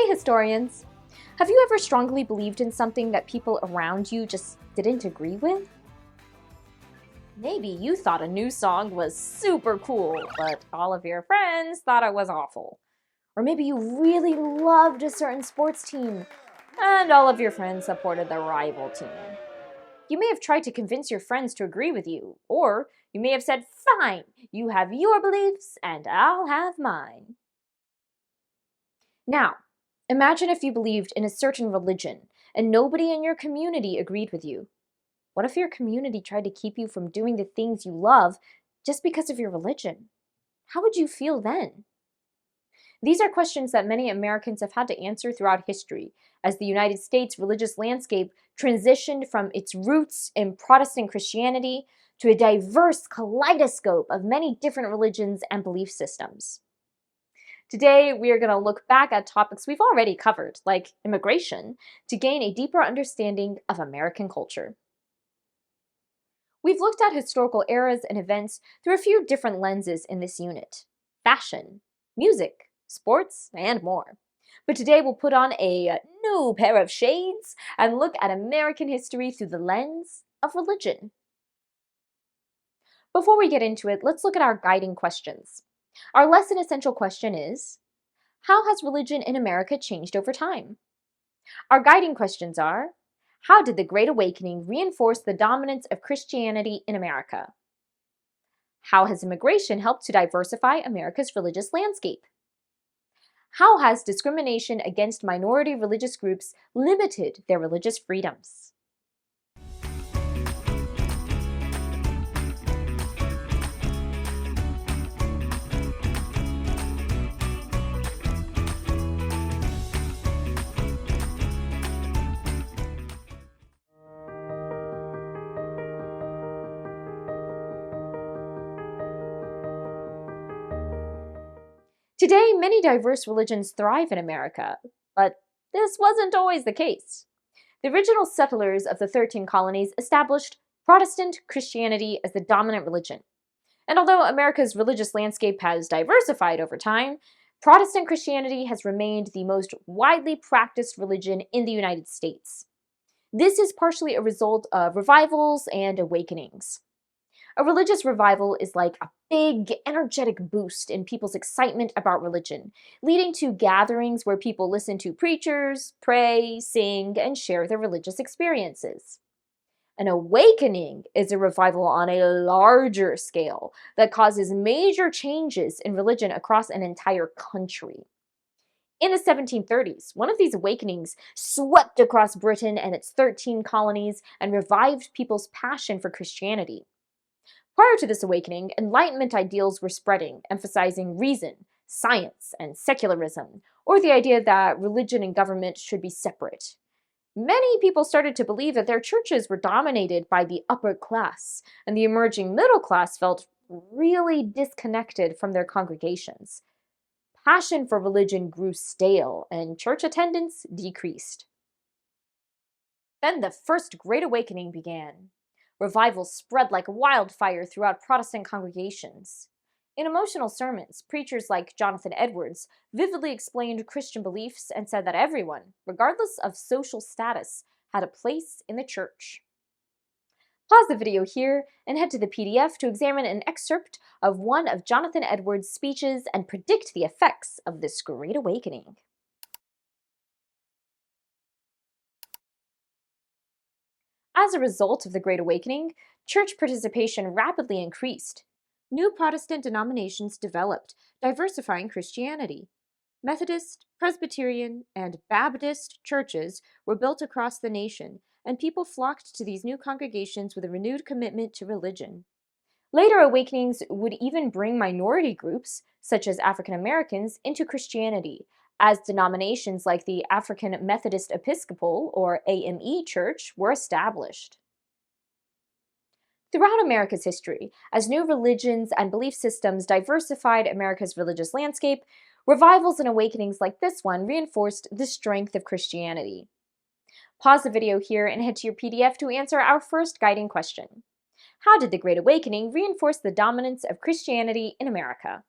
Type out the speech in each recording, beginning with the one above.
Hey historians! Have you ever strongly believed in something that people around you just didn't agree with? Maybe you thought a new song was super cool, but all of your friends thought it was awful. Or maybe you really loved a certain sports team, and all of your friends supported the rival team. You may have tried to convince your friends to agree with you, or you may have said, "Fine, you have your beliefs and I'll have mine." Now, imagine if you believed in a certain religion and nobody in your community agreed with you. What if your community tried to keep you from doing the things you love just because of your religion? How would you feel then? These are questions that many Americans have had to answer throughout history as the United States religious landscape transitioned from its roots in Protestant Christianity to a diverse kaleidoscope of many different religions and belief systems. Today, we are going to look back at topics we've already covered, like immigration, to gain a deeper understanding of American culture. We've looked at historical eras and events through a few different lenses in this unit: fashion, music, sports, and more. But today we'll put on a new pair of shades and look at American history through the lens of religion. Before we get into it, let's look at our guiding questions. Our lesson essential question is, how has religion in America changed over time? Our guiding questions are, how did the Great Awakening reinforce the dominance of Christianity in America? How has immigration helped to diversify America's religious landscape? How has discrimination against minority religious groups limited their religious freedoms? Today, many diverse religions thrive in America, but this wasn't always the case. The original settlers of the 13 colonies established Protestant Christianity as the dominant religion. And although America's religious landscape has diversified over time, Protestant Christianity has remained the most widely practiced religion in the United States. This is partially a result of revivals and awakenings. A religious revival is like a big, energetic boost in people's excitement about religion, leading to gatherings where people listen to preachers, pray, sing, and share their religious experiences. An awakening is a revival on a larger scale that causes major changes in religion across an entire country. In the 1730s, one of these awakenings swept across Britain and its 13 colonies and revived people's passion for Christianity. Prior to this awakening, Enlightenment ideals were spreading, emphasizing reason, science, and secularism, or the idea that religion and government should be separate. Many people started to believe that their churches were dominated by the upper class, and the emerging middle class felt really disconnected from their congregations. Passion for religion grew stale, and church attendance decreased. Then the First Great Awakening began. Revivals spread like wildfire throughout Protestant congregations. In emotional sermons, preachers like Jonathan Edwards vividly explained Christian beliefs and said that everyone, regardless of social status, had a place in the church. Pause the video here and head to the PDF to examine an excerpt of one of Jonathan Edwards' speeches and predict the effects of this Great Awakening. As a result of the Great Awakening, church participation rapidly increased. New Protestant denominations developed, diversifying Christianity. Methodist, Presbyterian, and Baptist churches were built across the nation, and people flocked to these new congregations with a renewed commitment to religion. Later awakenings would even bring minority groups, such as African Americans, into Christianity, as denominations like the African Methodist Episcopal, or AME Church, were established. Throughout America's history, as new religions and belief systems diversified America's religious landscape, revivals and awakenings like this one reinforced the strength of Christianity. Pause the video here and head to your PDF to answer our first guiding question. How did the Great Awakening reinforce the dominance of Christianity in America?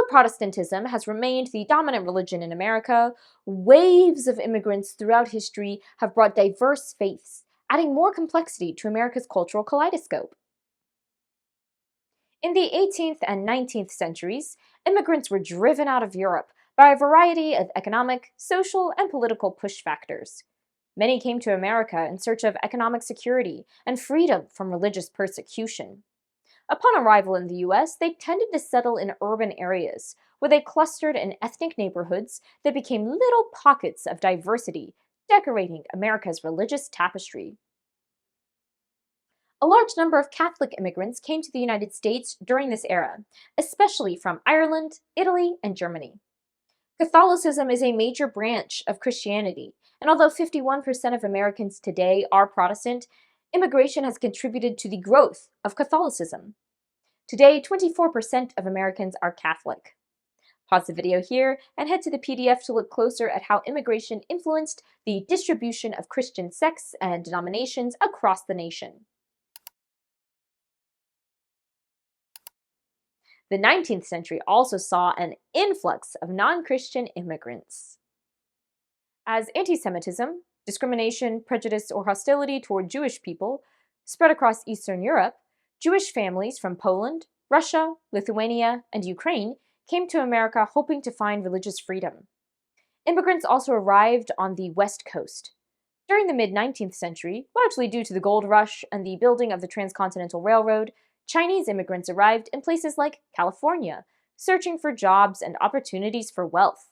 Although Protestantism has remained the dominant religion in America, waves of immigrants throughout history have brought diverse faiths, adding more complexity to America's cultural kaleidoscope. In the 18th and 19th centuries, immigrants were driven out of Europe by a variety of economic, social, and political push factors. Many came to America in search of economic security and freedom from religious persecution. Upon arrival in the US, they tended to settle in urban areas, where they clustered in ethnic neighborhoods that became little pockets of diversity, decorating America's religious tapestry. A large number of Catholic immigrants came to the United States during this era, especially from Ireland, Italy, and Germany. Catholicism is a major branch of Christianity, and although 51% of Americans today are Protestant, immigration has contributed to the growth of Catholicism. Today, 24% of Americans are Catholic. Pause the video here and head to the PDF to look closer at how immigration influenced the distribution of Christian sects and denominations across the nation. The 19th century also saw an influx of non-Christian immigrants. As anti-Semitism, discrimination, prejudice, or hostility toward Jewish people spread across Eastern Europe, Jewish families from Poland, Russia, Lithuania, and Ukraine came to America hoping to find religious freedom. Immigrants also arrived on the West Coast. During the mid-19th century, largely due to the gold rush and the building of the Transcontinental Railroad, Chinese immigrants arrived in places like California, searching for jobs and opportunities for wealth.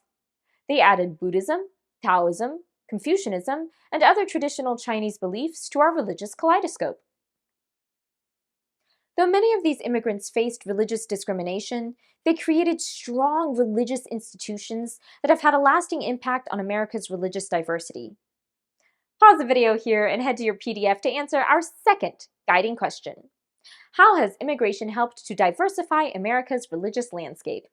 They added Buddhism, Taoism, Confucianism, and other traditional Chinese beliefs to our religious kaleidoscope. Though many of these immigrants faced religious discrimination, they created strong religious institutions that have had a lasting impact on America's religious diversity. Pause the video here and head to your PDF to answer our second guiding question. How has immigration helped to diversify America's religious landscape?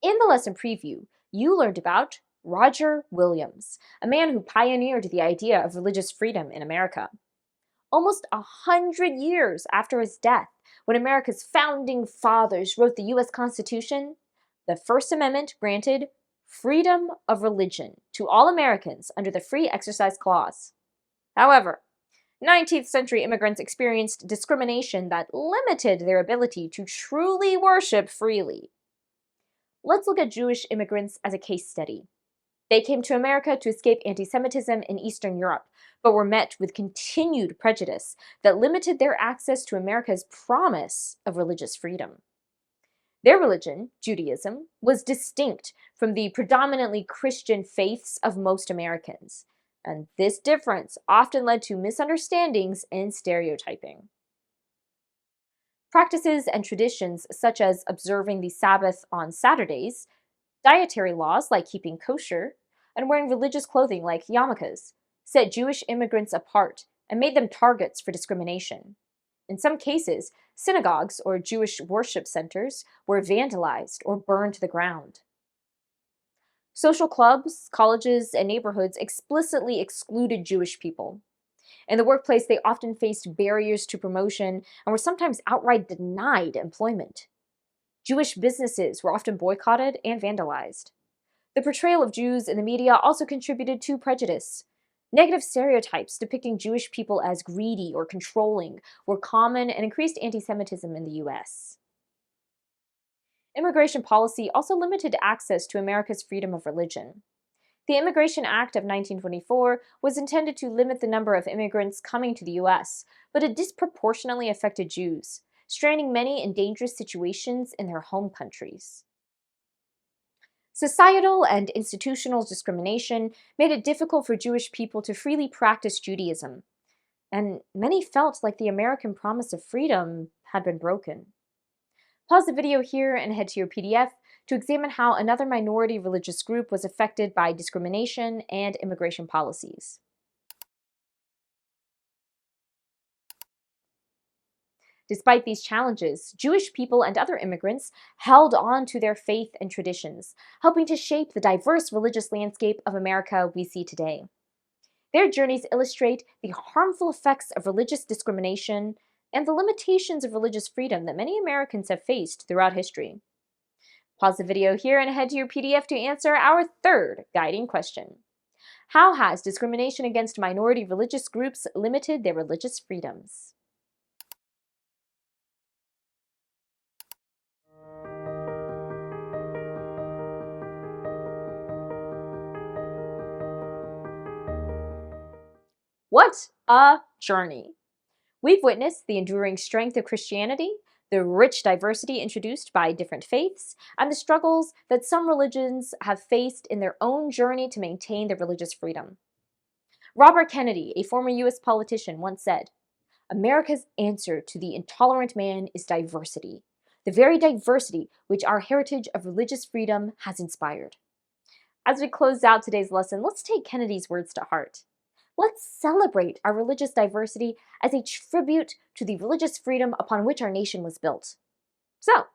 In the lesson preview, you learned about Roger Williams, a man who pioneered the idea of religious freedom in America. Almost 100 years after his death, when America's founding fathers wrote the U.S. Constitution, the First Amendment granted freedom of religion to all Americans under the Free Exercise Clause. However, 19th century immigrants experienced discrimination that limited their ability to truly worship freely. Let's look at Jewish immigrants as a case study. They came to America to escape anti-Semitism in Eastern Europe, but were met with continued prejudice that limited their access to America's promise of religious freedom. Their religion, Judaism, was distinct from the predominantly Christian faiths of most Americans, and this difference often led to misunderstandings and stereotyping. Practices and traditions such as observing the Sabbath on Saturdays, dietary laws like keeping kosher, and wearing religious clothing like yarmulkes set Jewish immigrants apart and made them targets for discrimination. In some cases, synagogues or Jewish worship centers were vandalized or burned to the ground. Social clubs, colleges, and neighborhoods explicitly excluded Jewish people. In the workplace, they often faced barriers to promotion and were sometimes outright denied employment. Jewish businesses were often boycotted and vandalized. The portrayal of Jews in the media also contributed to prejudice. Negative stereotypes depicting Jewish people as greedy or controlling were common and increased anti-Semitism in the US. Immigration policy also limited access to America's freedom of religion. The Immigration Act of 1924 was intended to limit the number of immigrants coming to the US, but it disproportionately affected Jews, stranding many in dangerous situations in their home countries. Societal and institutional discrimination made it difficult for Jewish people to freely practice Judaism, and many felt like the American promise of freedom had been broken. Pause the video here and head to your PDF to examine how another minority religious group was affected by discrimination and immigration policies. Despite these challenges, Jewish people and other immigrants held on to their faith and traditions, helping to shape the diverse religious landscape of America we see today. Their journeys illustrate the harmful effects of religious discrimination and the limitations of religious freedom that many Americans have faced throughout history. Pause the video here and head to your PDF to answer our third guiding question. How has discrimination against minority religious groups limited their religious freedoms? What a journey! We've witnessed the enduring strength of Christianity, the rich diversity introduced by different faiths, and the struggles that some religions have faced in their own journey to maintain their religious freedom. Robert Kennedy, a former U.S. politician, once said, "America's answer to the intolerant man is diversity, the very diversity which our heritage of religious freedom has inspired." As we close out today's lesson, let's take Kennedy's words to heart. Let's celebrate our religious diversity as a tribute to the religious freedom upon which our nation was built. So,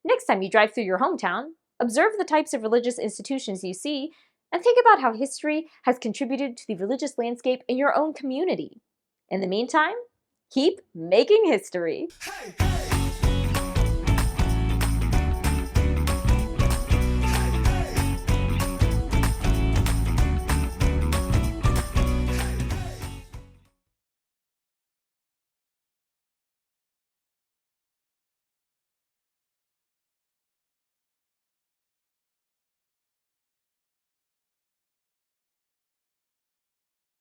next time you drive through your hometown, observe the types of religious institutions you see and think about how history has contributed to the religious landscape in your own community. In the meantime, keep making history. Hey, hey.